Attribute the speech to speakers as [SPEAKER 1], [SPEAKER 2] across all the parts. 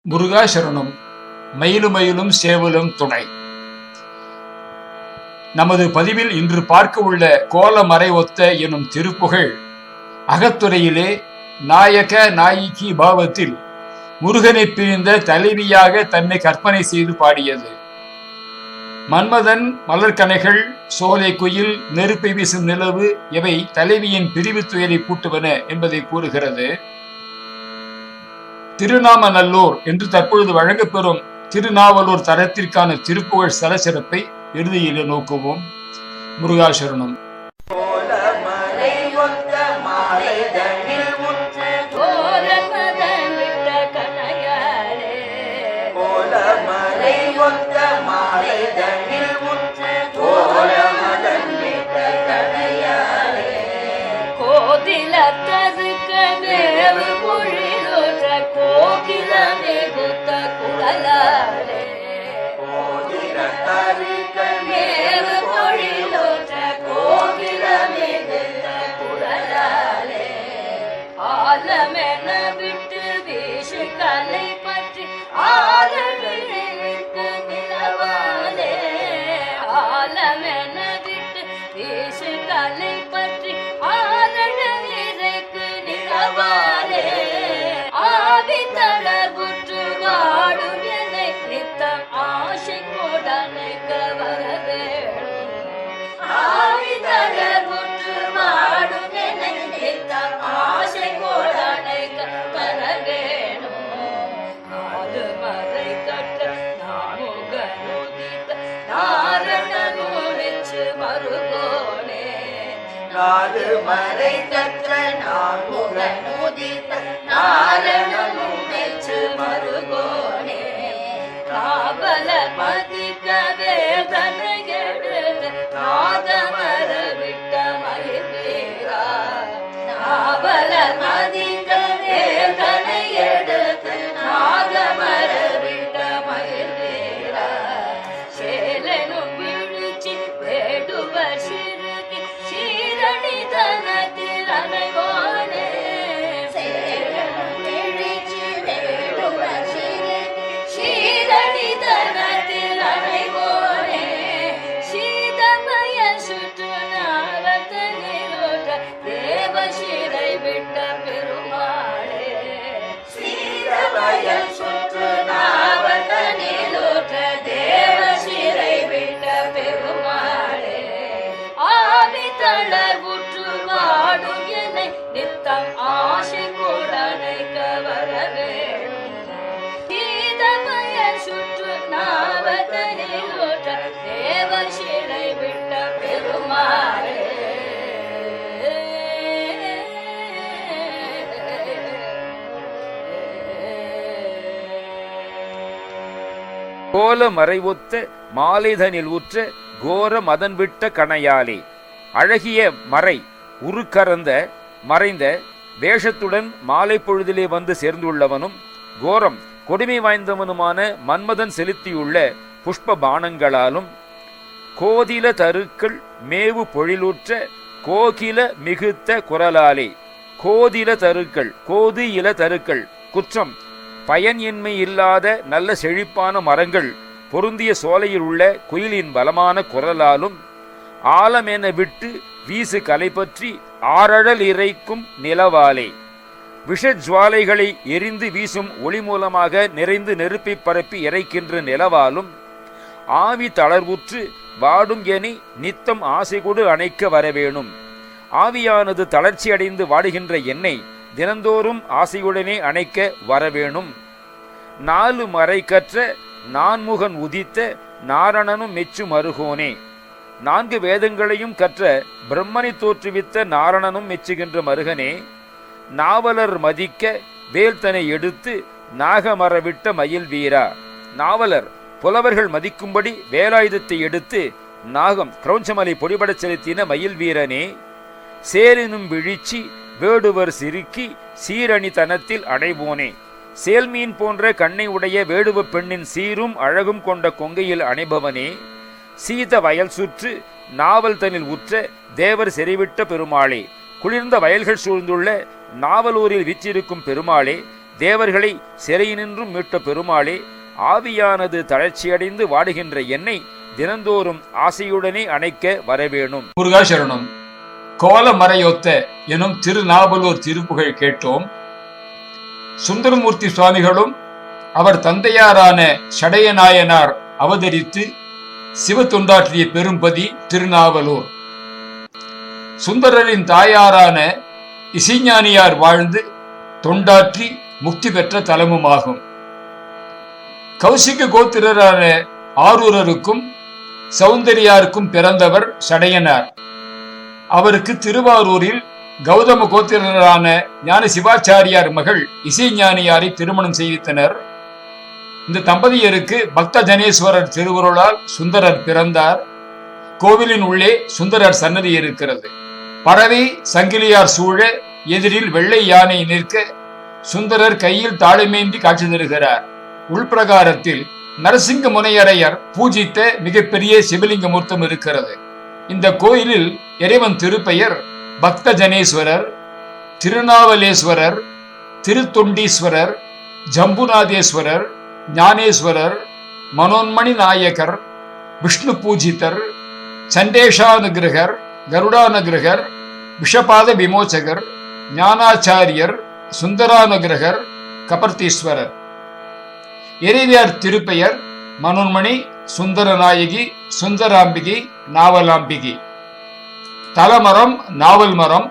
[SPEAKER 1] முருகா சரணம். மயிலும் சேவலும் துணை. நமது பதிவில் இன்று பார்க்க உள்ள கோலமறை ஒத்த எனும் திருப்புகழ் அகத்துறையிலே நாயக நாயிகி பாவத்தில் முருகனை பிரிந்த தலைவியாக தன்னை கற்பனை செய்து பாடியது. மன்மதன், மலர்கனைகள், சோலை குயில், நெருப்பை வீசும் நிலவு இவை தலைவியின் பிரிவு துயரை கூட்டுவன என்பதை கூறுகிறது. திருநாமநல்லூர் என்று தற்பொழுது வழங்கப்பெறும் திருநாவலூர் தரத்திற்கான திருப்புகழ் சலசிறப்பை இறுதியில் நோக்குவோம். முருகாசரணம்.
[SPEAKER 2] விட்டு வீசு கலை பற்றி ஆலவிட்டு நிலவாலே, ஆலமென விட்டு வீசு கலை பற்றி ஆலவிற்கு நிலவாலே, ஆவி தளர்வுற்று வாடும் என்னை நித்தம் ஆசை கொடனைக்க வரவே, ஆவி தளர்வுற்று வாடும் என்னை நித்தம் ஆசை கொடனைக்க வரவேணும். நாலு மறை கற்ற நாமுகனுதித்த நாரணனும் வெச்சு மருகோனே, நாலு மறை கற்ற நாமுகனுதித்த நாரணனும் வெச்சு மருகோனே, காவல மதிக்க வேதனை எடுத்து நாதமர விட்ட மகிழ்வீரா, நாவல மதிக்க வேதனை எடுத்து நாதமர விட்ட மகிழ்வீரா, சேலனும் விழுச்சி வேடுவ சிறுகி சீரணி தனத்தில் அனைவோனே, சேலனும் விழுச்சி வேடுவ சிறுகி சீரணி தனத்தில் அனைவோனே, சீதமய சுற்று நாவத்தனிலோட தேவ சிறை விட்ட பெருமாளே, சீதமய சுற்று நாவத்தனிலோட தேவ சிறை விட்ட பெருமாளே, ஆவி தளர்வுற்று வாடும் என்னை நித்தம் ஆசை கொடனைக்க வரவேணும், சீதமய சுற்று நாவத்தனிலோட தேவ சிறை விட்ட பெருமாளே.
[SPEAKER 3] கோல மறைவொத்த மாலைதனில் உற்ற கோர மதன் விட்ட கணையாலே, அழகிய மறை உருக்கறந்த மறைந்த வேஷத்துடன் மாலை பொழுதிலே வந்து சேர்ந்துள்ளவனும் கோரம் கொடுமை வாய்ந்தவனுமான மன்மதன் செலுத்தியுள்ள புஷ்ப பானங்களாலும், கோதில தருக்கள் மேவு பொழிலுற்ற கோகில மிகுத்த குரலாலே, கோதில தருக்கள் கோது இல தருக்கள் குற்றம் பயன் இன்மை இல்லாத நல்ல செழிப்பான மரங்கள் பொருந்திய சோலையில் உள்ள குயிலின் பலமான குரலாலும், ஆலமென விட்டு வீசு கலை பற்றி ஆரழல் இறைக்கும் நிலவாலே, விஷஜ்வாலைகளை எரிந்து வீசும் ஒளி மூலமாக நிறைந்து நெருப்பை பரப்பி இறைக்கின்ற நிலவாலும், ஆவி தளர்வுற்று வாடும் என நித்தம் ஆசை கொடு அணைக்க வரவேணும், ஆவியானது தளர்ச்சி அடைந்து வாடுகின்ற என்னை தினந்தோறும் ஆசையுடனே அணைக்க வரவேணும், நாலு மறை கற்ற நான்முகன் உதித்த நாரணனும் மெச்சு மருகோனே, நான்கு வேதங்களையும் கற்ற பிரம்மனை தோற்றுவித்த நாரணனும் மெச்சுகின்ற மருகனே, நாவலர் மதிக்க வேல்தனை எடுத்து நாகமரவிட்ட மயில் வீரா, நாவலர் புலவர்கள் மதிக்கும்படி வேலாயுதத்தை எடுத்து நாகம் கிரௌஞ்சமலை பொடிபடச் செலுத்தின மயில் வீரனே, சேரினும் விழிச்சி வேடுவர் சிறுக்கி சீரணி தனத்தில் அடைவோனே, சேல்மீன் போன்ற கண்ணை உடைய வேடுவ பெண்ணின் சீரும் அழகும் கொண்ட கொங்கையில் அணைபவனே, சீத வயல் சுற்று நாவல் தனில் உற்ற தேவர் செறிவிட்ட பெருமாளே, குளிர்ந்த வயல்கள் சூழ்ந்துள்ள நாவலூரில் வீற்றிருக்கும் பெருமாளே, தேவர்களை சிறையினின்றும் மீட்ட பெருமாளே, ஆவியானது தளர்ச்சியடைந்து வாடுகின்ற என்னை தினந்தோறும் ஆசையுடனே அணைக்க வரவேணும்.
[SPEAKER 1] முருகாசரணம். கோலமறையொத்த எனும் திருநாவலூர் திருப்புகழ் கேட்டோம். சுந்தரமூர்த்தி சுவாமிகளும் அவர் தந்தையாரான சடையநாயனார் அவதரித்து சிவ தொண்டாற்றிய பெரும்பதி திருநாவலூர். சுந்தரரின் தாயாரான இசைஞானியார் வாழ்ந்து தொண்டாற்றி முக்தி பெற்ற தலமுமாகும். கௌசிக கோத்திரரான ஆரூரருக்கும் சௌந்தரியாருக்கும் பிறந்தவர் சடையனார். அவருக்கு திருவாரூரில் கௌதம கோத்திரரான ஞான சிவாச்சாரியார் மகள் இசைஞானியாரை திருமணம் செய்வித்தனர். இந்த தம்பதியருக்கு பக்த ஜனேஸ்வரர் திருவுருளால் சுந்தரர் பிறந்தார். கோவிலின் உள்ளே சுந்தரர் சன்னதி இருக்கிறது. பறவை சங்கிலியார் சூழ எதிரில் வெள்ளை யானை நிற்க சுந்தரர் கையில் தாளமேந்தி காட்சி தருகிறார். உள்பிரகாரத்தில் நரசிங்க முனையரையர் பூஜித்த மிகப்பெரிய சிவலிங்க மூர்த்தம் இருக்கிறது. இந்த கோயிலில் இறைவன் திருப்பெயர் பக்த ஜனேஸ்வரர், திருநாவலேஸ்வரர், திருத்தொண்டீஸ்வரர், ஜம்புநாதேஸ்வரர், ஞானேஸ்வரர், மனோன்மணி நாயகர், விஷ்ணு பூஜிதர், சண்டேஷானுகிரகர், கருடானுகிரகர், விஷபாத விமோச்சகர், ஞானாச்சாரியர், சுந்தரானுகிரகர், கபர்த்தீஸ்வரர். இறைவியார் திருப்பெயர் மனோன்மணி, சுந்தரநாயகி, சுந்தராம்பிகை, நாவலாம்பிகை. தலமரம் நாவல் மரம்.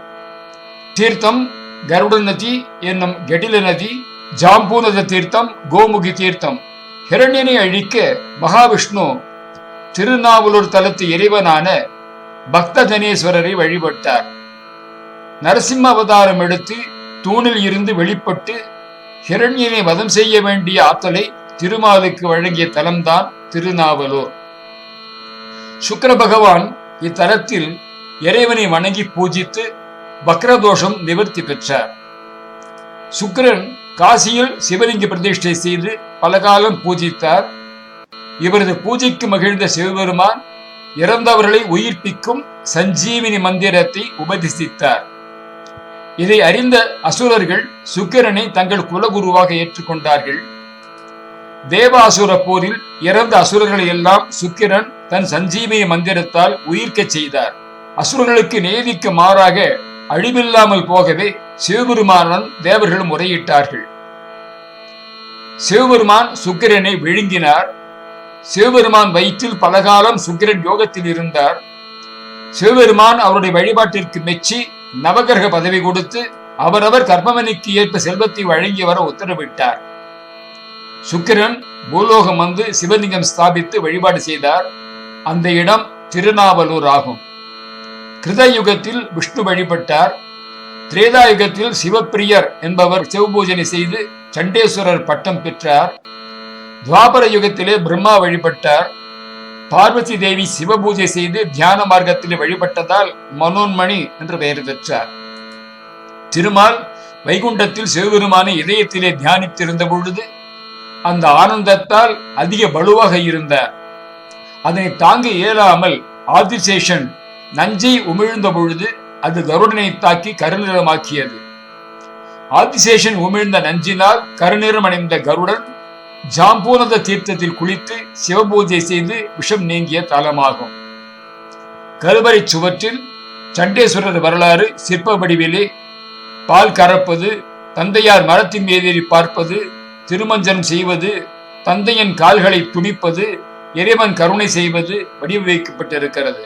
[SPEAKER 1] தீர்த்தம் கருட நதி என்னும் கெடில நதி. ஜாம்பூனத தீர்த்தம், கோமுகி தீர்த்தம். ஹிரண்யனை அழிக்க மகாவிஷ்ணு திருநாவலூர் தலத்து இறைவனான பக்த ஜனேஸ்வரரை வழிபட்டார். நரசிம்ம அவதாரம் எடுத்து தூணில் இருந்து வெளிப்பட்டு ஹிரண்யனை வதம் செய்ய வேண்டிய ஆற்றலை திருமாலுக்கு வழங்கிய தலம்தான் திருநாவலூர். சுக்கிர பகவான் இத்தலத்தில் இறைவனை வணங்கி பூஜித்து வக்ரதோஷம் நிவர்த்தி பெற்றார். சுக்கிரன் காசியில் சிவலிங்க பிரதிஷ்டை செய்து பல காலம் பூஜித்தார். இவரது பூஜைக்கு மகிழ்ந்த சிவபெருமான் இறந்தவர்களை உயிர்ப்பிக்கும் சஞ்சீவினி மந்திரத்தை உபதேசித்தார். இதை அறிந்த அசுரர்கள் சுக்கிரனை தங்கள் குலகுருவாக ஏற்றுக்கொண்டார்கள். தேவாசுர போரில் இறந்த அசுரர்களை எல்லாம் சுக்கிரன் தன் சஞ்சீவினி மந்திரத்தால் உயிர்க்க செய்தார். அசுரர்களுக்கு நீதிக்கு மாறாக அழிவில்லாமல் போகவே சிவபெருமானுடன் தேவர்கள் முறையிட்டார்கள். சிவபெருமான் சுக்கிரனை விழுங்கினார். சிவபெருமான் வயிற்றில் பலகாலம் சுக்கிரன் யோகத்தில் இருந்தார். சிவபெருமான் அவருடைய வழிபாட்டிற்கு மெச்சி நவகிரக பதவி கொடுத்து அவரவர் கர்மவனிக்கு ஏற்ப செல்வத்தை வழங்கி வர உத்தரவிட்டார். சுக்கிரன் பூலோகம் வந்து சிவலிங்கம் ஸ்தாபித்து வழிபாடு செய்தார். அந்த இடம் திருநாவலூர் ஆகும். கிருதயுகத்தில் விஷ்ணு வழிபட்டார். திரேதாயுகத்தில் சிவப்பிரியர் என்பவர் சிவபூஜனை செய்து சண்டேஸ்வரர் பட்டம் பெற்றார். துவாபர யுகத்திலே பிரம்மா வழிபட்டார். பார்வதி தேவி சிவபூஜை செய்து தியான மார்க்கத்திலே வழிபட்டதால் மனோன்மணி என்று பெயர் பெற்றார். திருமால் வைகுண்டத்தில் சிவபெருமானை இதயத்திலே தியானித்திருந்த பொழுது அந்த ஆனந்தத்தால் அதிக வலுவாக இருந்தார். அதனை தாங்க இயலாமல் ஆதிசேஷன் நஞ்சை உமிழ்ந்த பொழுது அது கருடனை தாக்கி கருநிறமாக்கியது. ஆதிசேஷன் உமிழ்ந்த நஞ்சினால் கருநிறம் அடைந்த கருடன் ஜாம்பூனத தீர்த்தத்தில் குளித்து சிவபூஜை செய்து விஷம் நீங்கிய தலமாகும். கருவறை சுவற்றில் சண்டேஸ்வரர் வரலாறு சிற்ப வடிவிலே பால் கறப்பது, தந்தையார் மரத்தின் மீதேறி பார்ப்பது, திருமஞ்சனம் செய்வது, தந்தையின் கால்களை துணிப்பது, இறைவன் கருணை செய்வது வடிவமைக்கப்பட்டிருக்கிறது.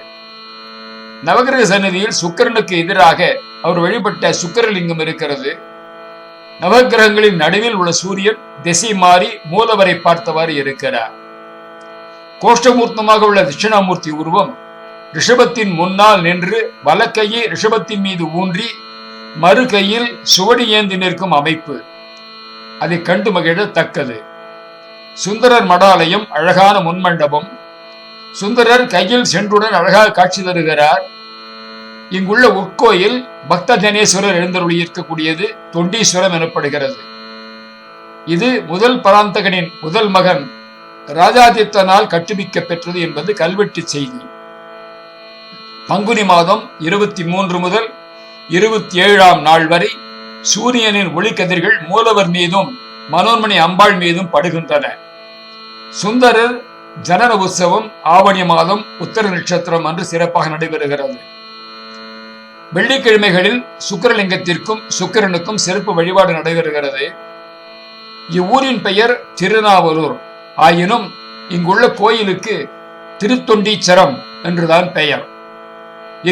[SPEAKER 1] நவகிரக சன்னதியில் சுக்கிரனுக்கு எதிராக அவர் வழிபட்ட சுக்கிரலிங்கம் இருக்கிறது. நவகிரகங்களின் நடுவில் உள்ள சூரியன் திசை மாறி மூலவரை பார்த்தவாறு இருக்கிறார். கோஷ்டமூர்த்தமாக உள்ள தட்சிணாமூர்த்தி உருவம் ரிஷபத்தின் முன்னால் நின்று வலக்கையை ரிஷபத்தின் மீது ஊன்றி மறு கையில் சுவடி ஏந்தி நிற்கும் அமைப்பு. அதை கண்டு மகிழத்தக்கது. சுந்தரர் மடாலயம் அழகான முன்மண்டபம். சுந்தரர் கையில் சென்றுடன் அழகாக காட்சி தருகிறார். இங்குள்ள உட்கோயில் பக்த ஜனேஸ்வரர் எழுந்தருளி இருக்கக்கூடியது தொண்டீஸ்வரம் எனப்படுகிறது. இது முதல் பராந்தகனின் முதல் மகன் ராஜாதித்தனால் கட்டுவிக்க பெற்றது என்பது கல்வெட்டு செய்தி. பங்குனி மாதம் 23 முதல் 27ஆம் நாள் வரை சூரியனின் ஒளிக்கதிர்கள் மூலவர் மீதும் மனோன்மணி அம்பாள் மீதும் படுகின்றன. சுந்தரர் ஜனன உற்சவம் ஆவணி மாதம் உத்தர நட்சத்திரம் அன்று சிறப்பாக நடைபெறுகிறது. வெள்ளிக்கிழமைகளில் சுக்கிரலிங்கத்திற்கும் சுக்கிரனுக்கும் சிறப்பு வழிபாடு நடைபெறுகிறது. இவ்வூரின் பெயர் திருநாவலூர் ஆயினும் இங்குள்ள கோயிலுக்கு திருத்தொண்டீச்சரம் என்றுதான் பெயர்.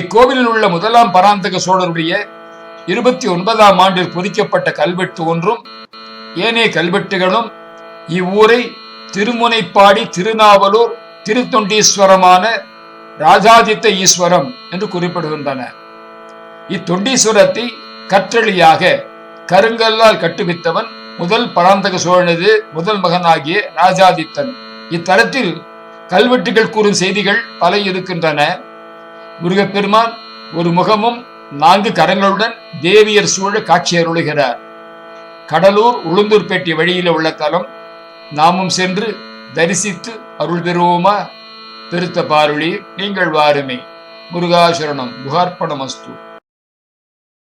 [SPEAKER 1] இக்கோவிலில் உள்ள முதலாம் பராந்தக சோழருடைய 29ஆம் ஆண்டில் பொறிக்கப்பட்ட கல்வெட்டு ஒன்றும் ஏனைய கல்வெட்டுகளும் இவ்வூரை திருமுனைப்பாடி திருநாவலூர் திருத்தொண்டீஸ்வரமான ராஜாதித்த ஈஸ்வரம் என்று குறிப்பிடுகின்றன. இத்தொண்டீஸ்வரத்தை கற்றளியாக கருங்கல்லால் கட்டுவித்தவன் முதல் பராந்தக சோழனது முதல் மகனாகிய ராஜாதித்தன். இத்தலத்தில் கல்வெட்டுகள் கூறும் செய்திகள் பல இருக்கின்றன. முருகப்பெருமான் ஒரு முகமும் 4 கரங்களுடன் தேவியர் சூழ காட்சி அருளுகிறார். கடலூர் உளுந்தூர்பேட்டை வழியில உள்ள தலம். நாமும் சென்று தரிசித்து அருள் பெறுவோமா? பெருத்த பாருளி நீங்கள் வாருமே. முருகாசரணம். குகார்ப்பணமஸ்து.